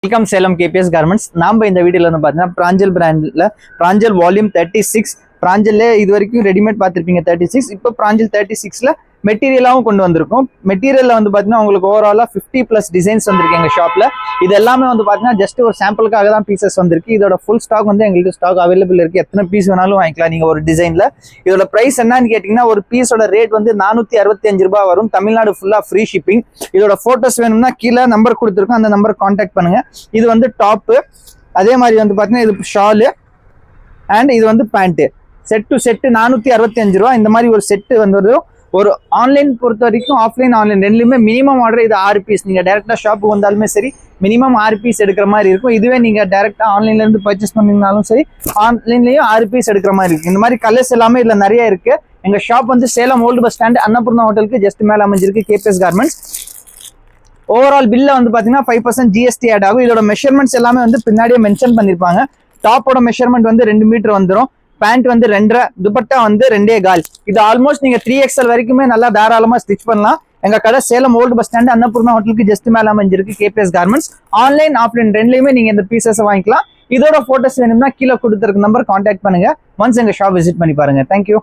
Welcome Salem KBS garments. நாம இந்த வீடியோல வந்து பார்த்தீங்கன்னா பிராஞ்சல் பிராண்ட்ல பிராஞ்சல் வால்யூம் 36 பிராஞ்சல்ல இது வரைக்கும் ரெடிமேட் பார்த்துருப்பீங்க 36. இப்போ பிராஞ்சல் 36ல மெட்டீரியலாகவும் கொண்டு வந்திருக்கும். மெட்டீரியல்ல வந்து பார்த்தீங்கன்னா உங்களுக்கு ஓவராலா 50+ டிசைன்ஸ் வந்திருக்கு எங்க ஷாப்ல. இது எல்லாமே வந்து பார்த்தீங்கன்னா ஜஸ்ட் ஒரு சாம்பிளுக்காக தான் பீசஸ் வந்திருக்கு. இதோட ஃபுல் ஸ்டாக் வந்து எங்கள்கிட்ட ஸ்டாக் அவைலபிள் இருக்கு. எத்தனை பீஸ் வேணாலும் வாங்கிக்கலாம் நீங்க ஒரு டிசைன்ல. இதோட பிரைஸ் என்னன்னு கேட்டீங்கன்னா ஒரு பீஸோட ரேட் வந்து 465 ரூபாய் வரும். தமிழ்நாடு ஃபுல்லா ஃப்ரீ ஷிப்பிங். இதோட போட்டோஸ் வேணும்னா கீழே நம்பர் கொடுத்துருக்கோம், அந்த நம்பர் கான்டாக்ட் பண்ணுங்க. இது வந்து டாப்பு, அதே மாதிரி வந்து பார்த்தீங்கன்னா இது ஷாலு அண்ட் இது வந்து பேண்ட்டு. செட் டு செட்டு 465 ரூபா. இந்த மாதிரி ஒரு செட்டு வந்து ஒரு ஆன்லைன் பொறுத்த வரைக்கும் ஆஃப்லைன் ஆன்லைன் ரெண்டுலையுமே மினிமம் ஆர்டர் இது 6 பீஸ். நீங்க டேரக்டா ஷாப்புக்கு வந்தாலுமே சரி மினிமம் 6 பீஸ் எடுக்கிற மாதிரி இருக்கும். இதுவே நீங்க டேரக்டா ஆன்லைன்ல இருந்து பர்ச்சேஸ் பண்ணீங்கனாலும் சரி ஆன்லைன்லயும் 6 பீஸ் எடுக்கிற மாதிரி இருக்கு. இந்த மாதிரி கலர்ஸ் எல்லாமே இதுல நிறைய இருக்கு. எங்க ஷாப் வந்து Salem old bus stand Annapoorna ஹோட்டலுக்கு ஜஸ்ட் மேல அமைஞ்சிருக்கு கேபிஎஸ் கார்மெண்ட்ஸ். ஓவரால் பில்ல வந்து பாத்தீங்கன்னா 5% ஜிஎஸ்டி ஆட் ஆகும். இதோட மெஷர்மெண்ட்ஸ் எல்லாமே வந்து பின்னாடியே மென்ஷன் பண்ணிருப்பாங்க. டாப்போட மெஷர்மெண்ட் வந்து 2 மீட்டர் வந்துடும். பேண்ட் வந்து 2.5, துப்பட்டா வந்து 2.25. இது ஆல்மோஸ்ட் நீங்க 3XL வரைக்குமே நல்லா தாராளமா ஸ்டிச் பண்ணலாம். எங்க கடை Salem old bus stand Annapoorna ஹோட்டலுக்கு ஜஸ்ட் மேல அமைஞ்சிருக்கு கேபிஎஸ் கார்மெண்ட்ஸ். ஆன்லைன் ஆஃப்லைன் ரெண்டுலயுமே நீங்க இந்த பீசஸ் வாங்கிக்கலாம். இதோட போட்டோஸ் வேணும்னா கீழே கொடுத்துருக்க நம்பர் கான்டாக்ட் பண்ணுங்க. ஒன்ஸ் எங்க ஷாப் விசிட் பண்ணி பாருங்க. தேங்க்யூ.